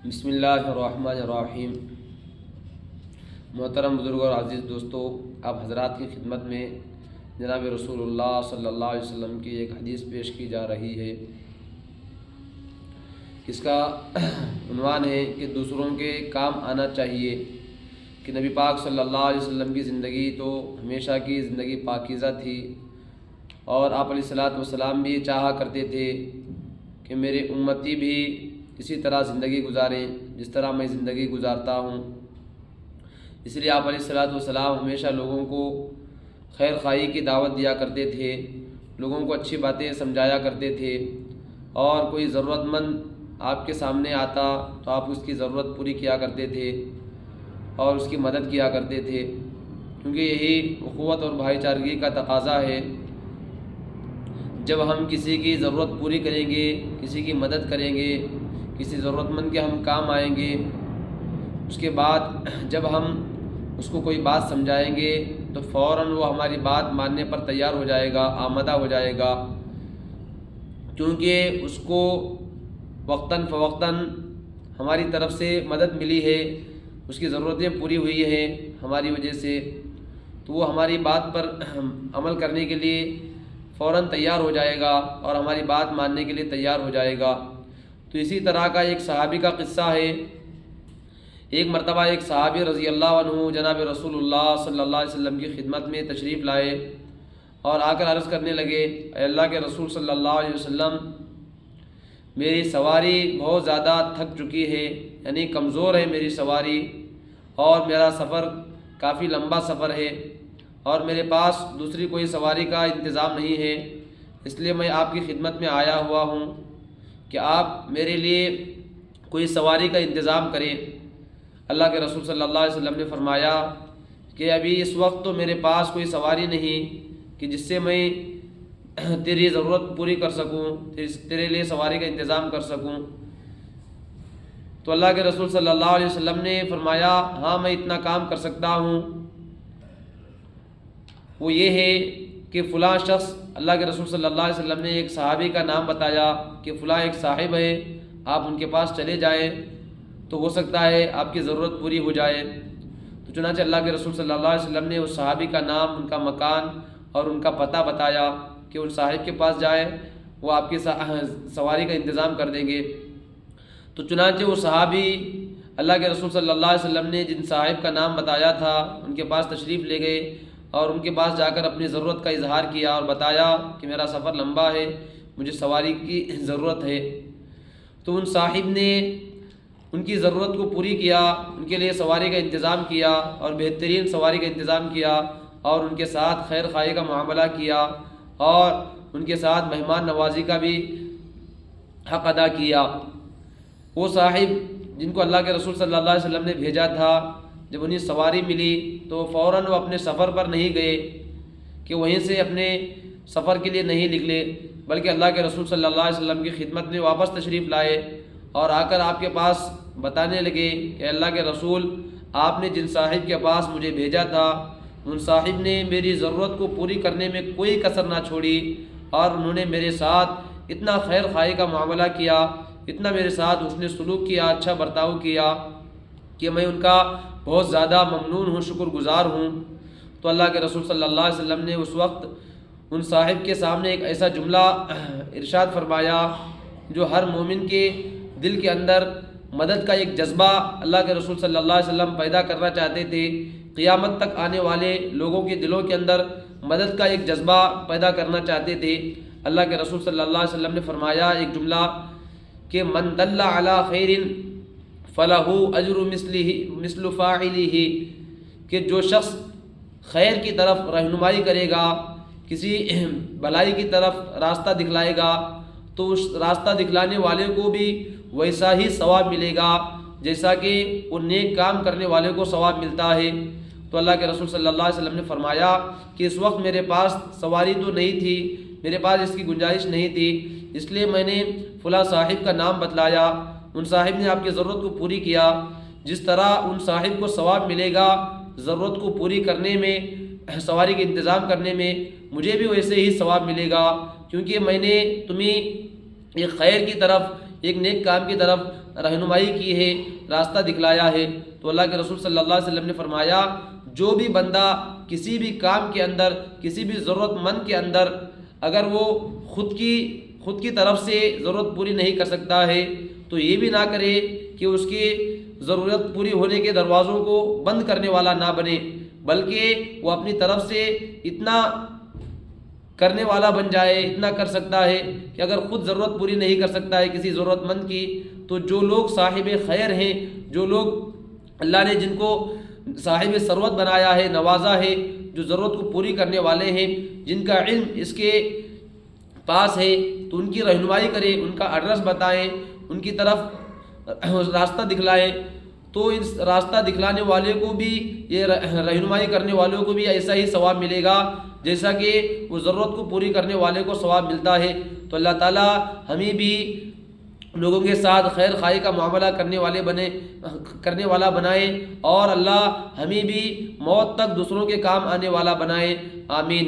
بسم اللہ الرحمن الرحیم۔ محترم بزرگ اور عزیز دوستو، آپ حضرات کی خدمت میں جناب رسول اللہ صلی اللہ علیہ وسلم کی ایک حدیث پیش کی جا رہی ہے۔ اس کا عنوان ہے کہ دوسروں کے کام آنا چاہیے، کہ نبی پاک صلی اللہ علیہ وسلم کی زندگی تو ہمیشہ کی زندگی پاکیزہ تھی، اور آپ علیہ الصلوۃ والسلام بھی چاہا کرتے تھے کہ میرے امتی بھی اسی طرح زندگی گزاریں جس طرح میں زندگی گزارتا ہوں۔ اس لیے آپ علیہ الصلوۃ والسلام ہمیشہ لوگوں کو خیر خواہی کی دعوت دیا کرتے تھے، لوگوں کو اچھی باتیں سمجھایا کرتے تھے، اور کوئی ضرورت مند آپ کے سامنے آتا تو آپ اس کی ضرورت پوری کیا کرتے تھے اور اس کی مدد کیا کرتے تھے، کیونکہ یہی اخوت اور بھائی چارگی کا تقاضا ہے۔ جب ہم کسی کی ضرورت پوری کریں گے، کسی کی مدد کریں گے، کسی ضرورت مند کے ہم کام آئیں گے، اس کے بعد جب ہم اس کو کوئی بات سمجھائیں گے تو فوراً وہ ہماری بات ماننے پر تیار ہو جائے گا، آمادہ ہو جائے گا، کیونکہ اس کو وقتاً فوقتاً ہماری طرف سے مدد ملی ہے، اس کی ضرورتیں پوری ہوئی ہیں ہماری وجہ سے، تو وہ ہماری بات پر عمل کرنے کے لیے فوراً تیار ہو جائے گا اور ہماری بات ماننے کے لیے تیار ہو جائے گا۔ تو اسی طرح کا ایک صحابی کا قصہ ہے۔ ایک مرتبہ ایک صحابی رضی اللہ عنہ جناب رسول اللہ صلی اللہ علیہ وسلم کی خدمت میں تشریف لائے اور آ کر عرض کرنے لگے، اے اللہ کے رسول صلی اللہ علیہ وسلم، میری سواری بہت زیادہ تھک چکی ہے، یعنی کمزور ہے میری سواری، اور میرا سفر کافی لمبا سفر ہے، اور میرے پاس دوسری کوئی سواری کا انتظام نہیں ہے، اس لیے میں آپ کی خدمت میں آیا ہوا ہوں کہ آپ میرے لیے کوئی سواری کا انتظام کریں۔ اللہ کے رسول صلی اللہ علیہ وسلم نے فرمایا کہ ابھی اس وقت تو میرے پاس کوئی سواری نہیں کہ جس سے میں تیری ضرورت پوری کر سکوں، تیرے لیے سواری کا انتظام کر سکوں۔ تو اللہ کے رسول صلی اللہ علیہ وسلم نے فرمایا، ہاں میں اتنا کام کر سکتا ہوں، وہ یہ ہے کہ فلاں شخص، اللہ کے رسول صلی اللہ علیہ وسلم نے ایک صحابی کا نام بتایا کہ فلاں ایک صاحب ہے، آپ ان کے پاس چلے جائیں تو ہو سکتا ہے آپ کی ضرورت پوری ہو جائے۔ تو چنانچہ اللہ کے رسول صلی اللہ علیہ وسلم نے اس صحابی کا نام، ان کا مکان اور ان کا پتہ بتایا کہ ان صاحب کے پاس جائے، وہ آپ کی سواری کا انتظام کر دیں گے۔ تو چنانچہ وہ صحابی اللہ کے رسول صلی اللہ علیہ وسلم نے جن صاحب کا نام بتایا تھا ان کے پاس تشریف لے گئے اور ان کے پاس جا کر اپنی ضرورت کا اظہار کیا اور بتایا کہ میرا سفر لمبا ہے، مجھے سواری کی ضرورت ہے۔ تو ان صاحب نے ان کی ضرورت کو پوری کیا، ان کے لیے سواری کا انتظام کیا اور بہترین سواری کا انتظام کیا، اور ان کے ساتھ خیر خواہی کا معاملہ کیا اور ان کے ساتھ مہمان نوازی کا بھی حق ادا کیا۔ وہ صاحب جن کو اللہ کے رسول صلی اللہ علیہ وسلم نے بھیجا تھا، جب انہیں سواری ملی تو فوراً وہ اپنے سفر پر نہیں گئے کہ وہیں سے اپنے سفر کے لیے نہیں نکلے، بلکہ اللہ کے رسول صلی اللہ علیہ وسلم کی خدمت میں واپس تشریف لائے اور آ کر آپ کے پاس بتانے لگے کہ اللہ کے رسول، آپ نے جن صاحب کے پاس مجھے بھیجا تھا ان صاحب نے میری ضرورت کو پوری کرنے میں کوئی کسر نہ چھوڑی، اور انہوں نے میرے ساتھ اتنا خیر خواہی کا معاملہ کیا، اتنا میرے ساتھ حسن سلوک کیا، اچھا برتاؤ کیا کہ میں ان کا بہت زیادہ ممنون ہوں، شکر گزار ہوں۔ تو اللہ کے رسول صلی اللہ علیہ وسلم نے اس وقت ان صاحب کے سامنے ایک ایسا جملہ ارشاد فرمایا جو ہر مومن کے دل کے اندر مدد کا ایک جذبہ اللہ کے رسول صلی اللہ علیہ وسلم پیدا کرنا چاہتے تھے، قیامت تک آنے والے لوگوں کے دلوں کے اندر مدد کا ایک جذبہ پیدا کرنا چاہتے تھے۔ اللہ کے رسول صلی اللہ علیہ وسلم نے فرمایا ایک جملہ کہ من دل علی خیر فلہ اجر مثل فاعلہ، کہ جو شخص خیر کی طرف رہنمائی کرے گا، کسی بھلائی کی طرف راستہ دکھلائے گا، تو اس راستہ دکھلانے والے کو بھی ویسا ہی ثواب ملے گا جیسا کہ ان نیک کام کرنے والے کو ثواب ملتا ہے۔ تو اللہ کے رسول صلی اللہ علیہ وسلم نے فرمایا کہ اس وقت میرے پاس سواری تو نہیں تھی، میرے پاس اس کی گنجائش نہیں تھی، اس لیے میں نے فلاں صاحب کا نام بتلایا، ان صاحب نے آپ کی ضرورت کو پوری کیا۔ جس طرح ان صاحب کو ثواب ملے گا ضرورت کو پوری کرنے میں، سواری کے انتظام کرنے میں، مجھے بھی ویسے ہی ثواب ملے گا، کیونکہ میں نے تمہیں ایک خیر کی طرف، ایک نیک کام کی طرف رہنمائی کی ہے، راستہ دکھلایا ہے، تو اللہ کے رسول صلی اللہ علیہ وسلم نے فرمایا جو بھی بندہ کسی بھی کام کے اندر، کسی بھی ضرورت مند کے اندر اگر وہ خود کی طرف سے ضرورت پوری نہیں کر سکتا ہے تو یہ بھی نہ کرے کہ اس کی ضرورت پوری ہونے کے دروازوں کو بند کرنے والا نہ بنے، بلکہ وہ اپنی طرف سے اتنا کرنے والا بن جائے، اتنا کر سکتا ہے کہ اگر خود ضرورت پوری نہیں کر سکتا ہے کسی ضرورت مند کی، تو جو لوگ صاحب خیر ہیں، جو لوگ اللہ نے جن کو صاحب ثروت بنایا ہے، نوازا ہے، جو ضرورت کو پوری کرنے والے ہیں، جن کا علم اس کے پاس ہے، تو ان کی رہنمائی کریں، ان کا ایڈریس بتائیں، ان کی طرف راستہ دکھلائیں، تو اس راستہ دکھلانے والے کو بھی، یہ رہنمائی کرنے والوں کو بھی ایسا ہی ثواب ملے گا جیسا کہ وہ ضرورت کو پوری کرنے والے کو ثواب ملتا ہے۔ تو اللہ تعالیٰ ہمیں بھی لوگوں کے ساتھ خیر خواہی کا معاملہ کرنے والا بنائے، اور اللہ ہمیں بھی موت تک دوسروں کے کام آنے والا بنائے، آمین۔